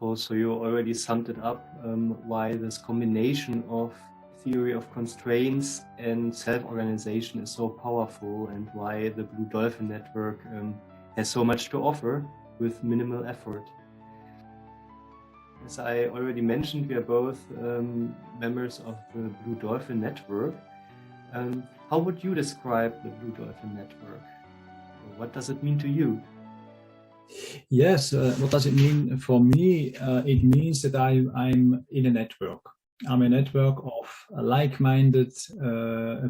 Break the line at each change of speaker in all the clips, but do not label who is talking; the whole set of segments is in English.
wonderful. So you already summed it up, why this combination of theory of constraints and self-organization is so powerful, and why the BlueDolphin network has so much to offer with minimal effort. As I already mentioned, we are both members of the BlueDolphin network. How would you describe the BlueDolphin network? What does it mean to you?
Yes, what does it mean for me? It means that I'm in a network. I'm a network of like-minded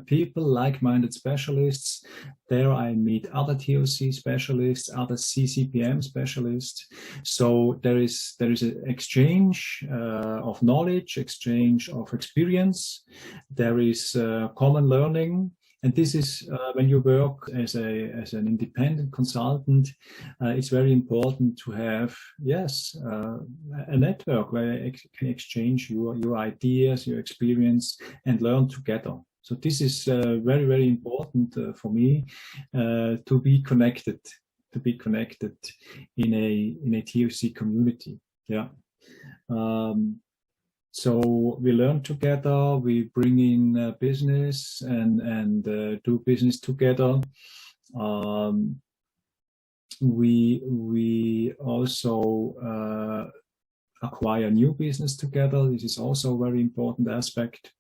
people, like-minded specialists. There I meet other TOC specialists, other CCPM specialists. So there is an exchange of knowledge, exchange of experience. There is common learning. And this is when you work as an independent consultant, it's very important to have, yes, a network where you can exchange your ideas, your experience, and learn together. So this is very, very important for me to be connected in a TOC community. Yeah. So we learn together, we bring in business and do business together. We also acquire new business together. This is also a very important aspect.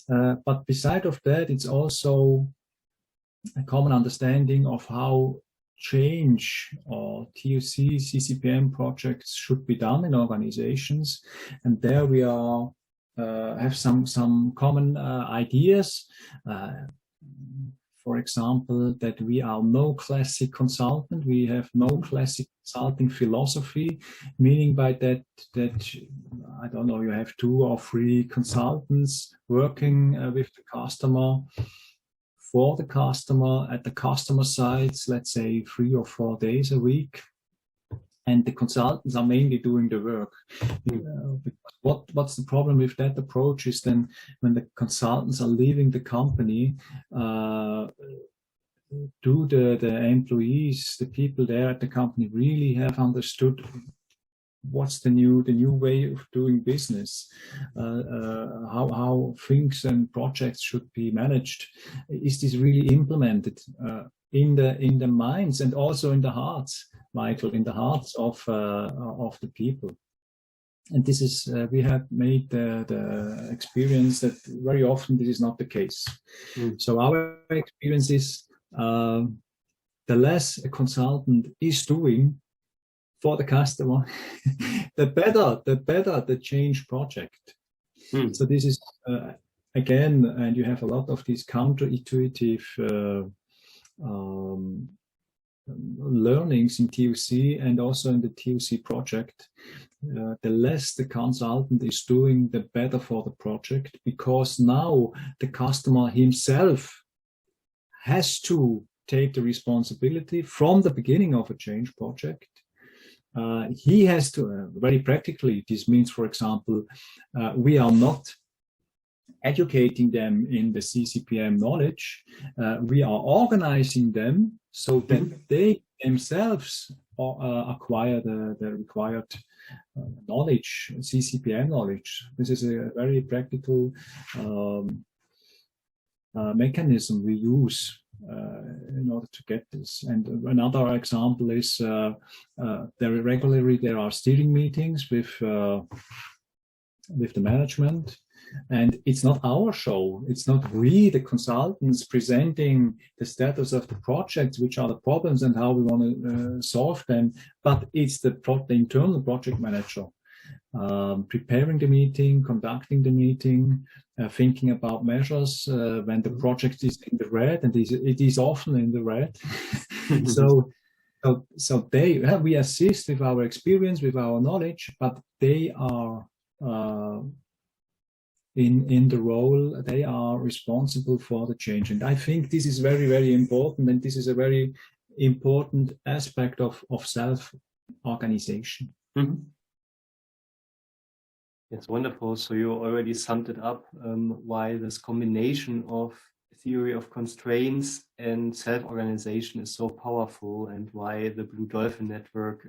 But beside of that, it's also a common understanding of how change or TOC, CCPM projects should be done in organizations, and there we are have some common ideas. For example, that we are no classic consultant, we have no classic consulting philosophy, meaning by that I don't know, you have 2 or 3 consultants working with the customer, for the customer, at the customer sites, let's say 3 or 4 days a week, and the consultants are mainly doing the work. What's the problem with that approach is then when the consultants are leaving the company, do the employees, the people there at the company really have understood what's the new way of doing business, how things and projects should be managed? Is this really implemented in the minds and also in the hearts, Michael, in the hearts of the people? And this is we have made the experience that very often this is not the case. So our experience is the less a consultant is doing for the customer, the better the change project. So this is again, and you have a lot of these counterintuitive learnings in TOC and also in the TOC project. The less the consultant is doing, the better for the project, because now the customer himself has to take the responsibility from the beginning of a change project. He has to, very practically, this means, for example, we are not educating them in the CCPM knowledge. We are organizing them so that they themselves acquire the required knowledge, CCPM knowledge. This is a very practical mechanism we use in order to get this. And another example is there are steering meetings with the management, and it's not our show. It's not we, the consultants, presenting the status of the project, which are the problems and how we want to solve them, but it's the internal project manager preparing the meeting, conducting the meeting, thinking about measures when the project is in the red, and it is often in the red. So we assist with our experience, with our knowledge, but they are in the role, they are responsible for the change. And I think this is very, very important, and this is a very important aspect of self-organization.
Yes, wonderful. So you already summed it up, why this combination of theory of constraints and self-organization is so powerful, and why the BlueDolphin network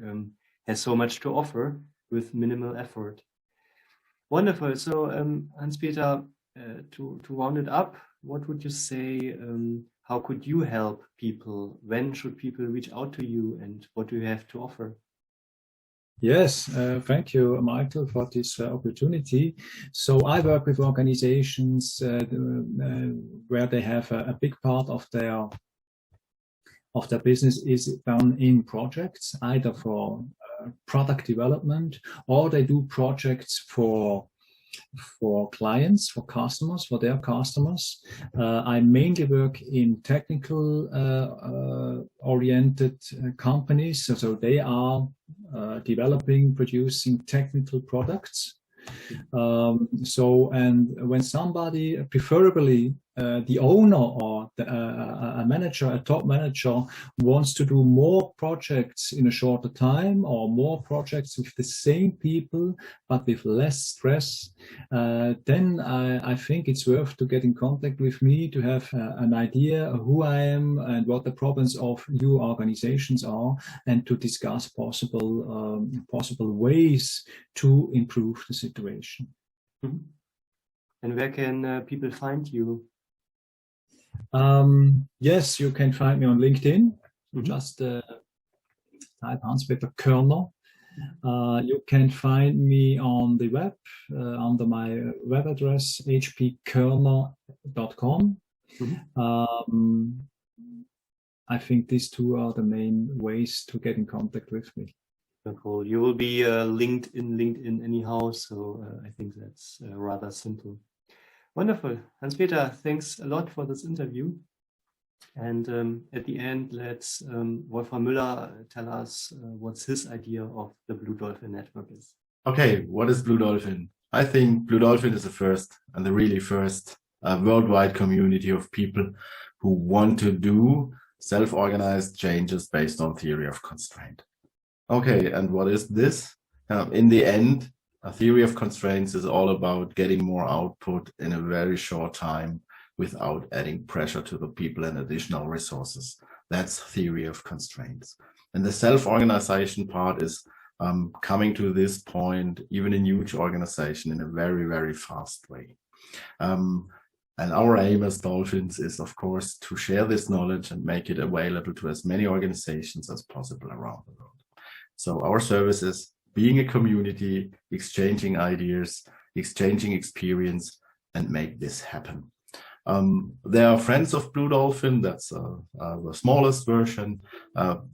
has so much to offer with minimal effort. Wonderful. So Hanspeter, to round it up, what would you say, how could you help people? When should people reach out to you, and what do you have to offer?
Yes, thank you, Michael, for this opportunity. So I work with organizations where they have a big part of their business is done in projects, either for product development, or they do projects for clients, for customers, for their customers. I mainly work in technical oriented companies. So they are developing, producing technical products. And when somebody, preferably the owner or a manager, a top manager, wants to do more projects in a shorter time or more projects with the same people but with less stress, then I think it's worth to get in contact with me to have an idea of who I am and what the problems of your organizations are, and to discuss possible ways to improve the situation.
Mm-hmm. And where can people find you?
Yes, you can find me on LinkedIn.
Mm-hmm.
Just type Hanspeter Körner. You can find me on the web under my web address hpkörner.com. Mm-hmm. I think these two are the main ways to get in contact with me.
Cool. You will be linked in LinkedIn anyhow, so I think that's rather simple. Wonderful. Hanspeter, thanks a lot for this interview. And at the end, let's Wolfram Müller tell us what's his idea of the BlueDolphin network is.
Okay, what is BlueDolphin? I think BlueDolphin is the first, and the really first worldwide community of people who want to do self-organized changes based on theory of constraint. Okay, and what is this? In the end, a theory of constraints is all about getting more output in a very short time without adding pressure to the people and additional resources. That's theory of constraints. And the self-organization part is coming to this point, even in huge organization, in a very, very fast way. And our aim as Dolphins is, of course, to share this knowledge and make it available to as many organizations as possible around the world. So our service is being a community, exchanging ideas, exchanging experience, and make this happen. There are friends of BlueDolphin, that's the smallest version.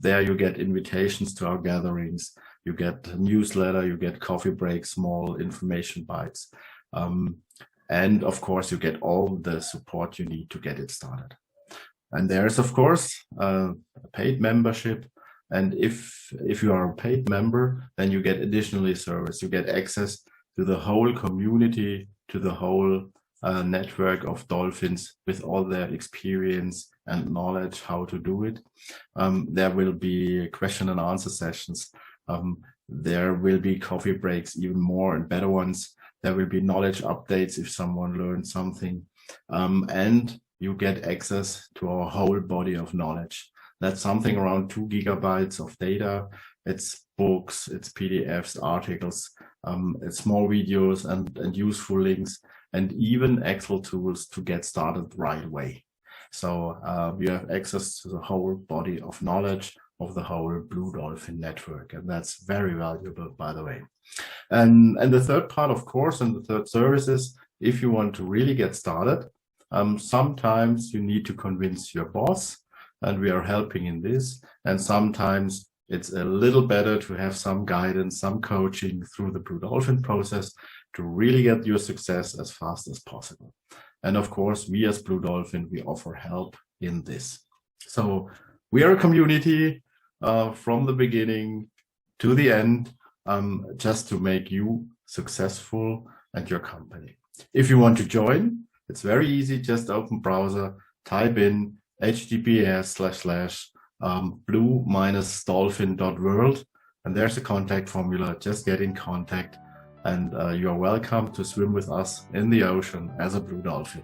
There you get invitations to our gatherings, you get a newsletter, you get coffee breaks, small information bites. And of course, you get all the support you need to get it started. And there's, of course, a paid membership. And if you are a paid member, then you get additionally service. You get access to the whole community, to the whole network of dolphins with all their experience and knowledge how to do it. There will be question and answer sessions. There will be coffee breaks, even more and better ones. There will be knowledge updates if someone learned something. And you get access to our whole body of knowledge. That's something around 2 gigabytes of data. It's books, it's PDFs, articles, it's small videos and useful links, and even Excel tools to get started right away. So you have access to the whole body of knowledge of the whole BlueDolphin network, and that's very valuable, by the way. And the third part, of course, and the third service is, if you want to really get started, sometimes you need to convince your boss, and we are helping in this. And sometimes it's a little better to have some guidance, some coaching through the BlueDolphin process to really get your success as fast as possible. And of course, we as BlueDolphin, we offer help in this. So we are a community from the beginning to the end, just to make you successful and your company. If you want to join, it's very easy. Just open browser, type in https://blue-dolphin.world, and there's a contact formula. Just get in contact, and you're welcome to swim with us in the ocean as a blue dolphin.